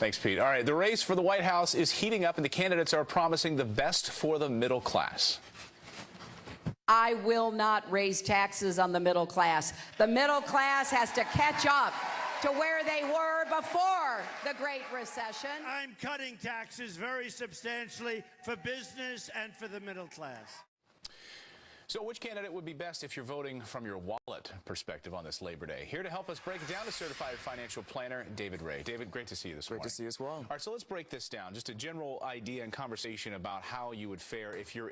Thanks, Pete. All right, the race for the White House is heating up, and the candidates are promising the best for the middle class. I will not raise taxes on the middle class. The middle class has to catch up to where they were before the Great Recession. I'm cutting taxes very substantially for business and for the middle class. So which candidate would be best if you're voting from your wallet perspective on this Labor Day? Here to help us break it down is certified financial planner David Rae. David, great to see you this morning. Great to see you as well. All right, so let's break this down. Just a general idea and conversation about how you would fare if you're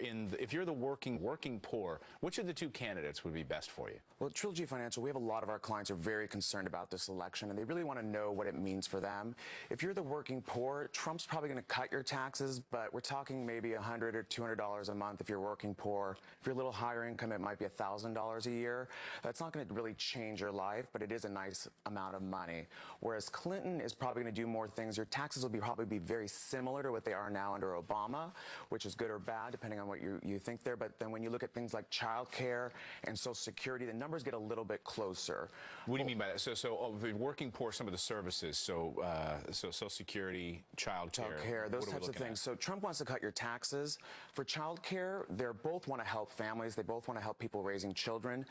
the working poor. Which of the two candidates would be best for you? Well, at Trilogy Financial, we have a lot of our clients who are very concerned about this election, and they really want to know what it means for them. If you're the working poor, Trump's probably going to cut your taxes, but we're talking maybe $100 or $200 a month if you're working poor. If you're a little higher income, it might be $1,000 a year. That's not going to really change your life, but it is a nice amount of money. Whereas Clinton is probably going to do more things. Your taxes will probably be very similar to what they are now under Obama, which is good or bad, depending on what you think there. But then when you look at things like childcare and Social Security, the numbers get a little bit closer. What do you mean by that? So the working poor, some of the services, so Social Security, childcare, those types of things. So Trump wants to cut your taxes. For childcare, they both want to help families. They both want to help people raising children.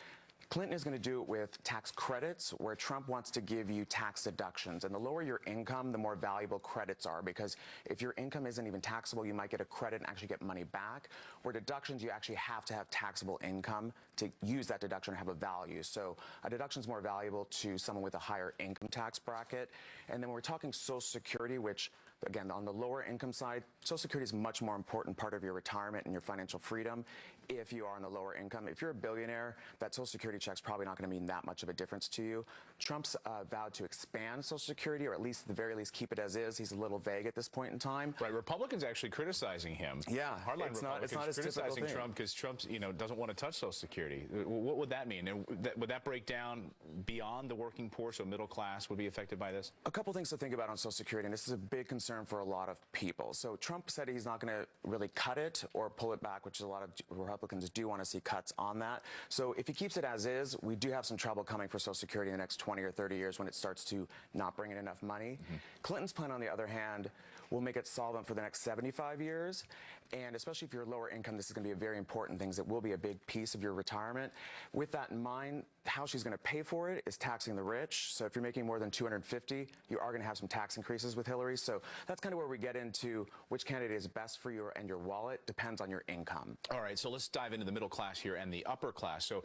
Clinton is going to do it with tax credits, where Trump wants to give you tax deductions. And the lower your income, the more valuable credits are, because if your income isn't even taxable, you might get a credit and actually get money back. Where deductions, you actually have to have taxable income to use that deduction and have a value. So a deduction is more valuable to someone with a higher income tax bracket. And then when we're talking Social Security, which, again, on the lower income side, Social Security is a much more important part of your retirement and your financial freedom if you are on the lower income. If you're a billionaire, that Social Security check's probably not going to mean that much of a difference to you. Trump's vowed to expand Social Security, or at least, at the very least, keep it as is. He's a little vague at this point in time. Right. Republicans actually criticizing him. Yeah. Hardline it's Republicans not as criticizing Trump because Trump, doesn't want to touch Social Security. What would that mean? And would that break down beyond the working poor, so middle class would be affected by this? A couple things to think about on Social Security, and this is a big concern for a lot of people. So Trump said he's not going to really cut it or pull it back, which a lot of Republicans do want to see cuts on that. So if he keeps it as is, we do have some trouble coming for Social Security in the next 20 or 30 years when it starts to not bring in enough money. Clinton's plan, on the other hand, will make it solvent for the next 75 years. And especially if you're lower income, this is going to be a very important thing that will be a big piece of your retirement. With that in mind, how she's going to pay for it is taxing the rich. So if you're making more than $250, you are going to have some tax increases with Hillary. So that's kind of where we get into which candidate is best for you and your wallet. Depends on your income. All right, so let's dive into the middle class here and the upper class. So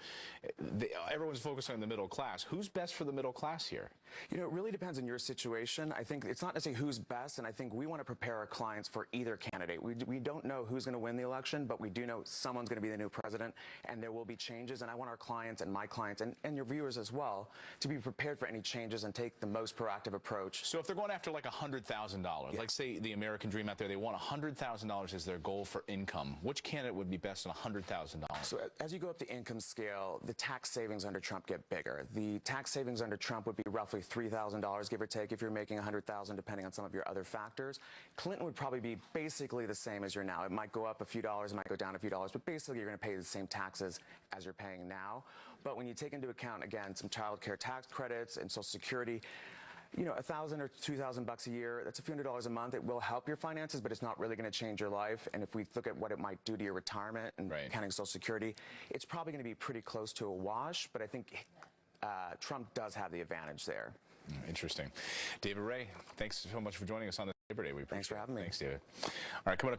everyone's focusing on the middle class. Who's best for the middle class here? It really depends on your situation. I think it's not necessarily who's best, and I think we want to prepare our clients for either candidate. We don't know who's going to win the election, but we do know someone's going to be the new president, and there will be changes. And I want our clients and my clients and your viewers as well to be prepared for any changes and take the most proactive approach. So if they're going after like $100,000, like say the American dream out there, they want $100,000 as their goal for income. Which candidate would be best on $100,000? So as you go up the income scale, the tax savings under Trump get bigger. The tax savings under Trump would be roughly $3,000, give or take, if you're making $100,000, depending on some of your other factors. Clinton would probably be basically the same as you're now. It might go up a few dollars, it might go down a few dollars, but basically you're going to pay the same taxes as you're paying now. But when you take into account, again, some child care tax credits and Social Security, $1,000 or $2,000 a year, that's a few $100s a month. It will help your finances, but it's not really going to change your life. And if we look at what it might do to your retirement and counting Social Security, it's probably going to be pretty close to a wash. But I think Trump does have the advantage there. Interesting. David Rae, thanks so much for joining us on this Labor Day. We appreciate it. Thanks for having me. Thanks, David. All right, coming up.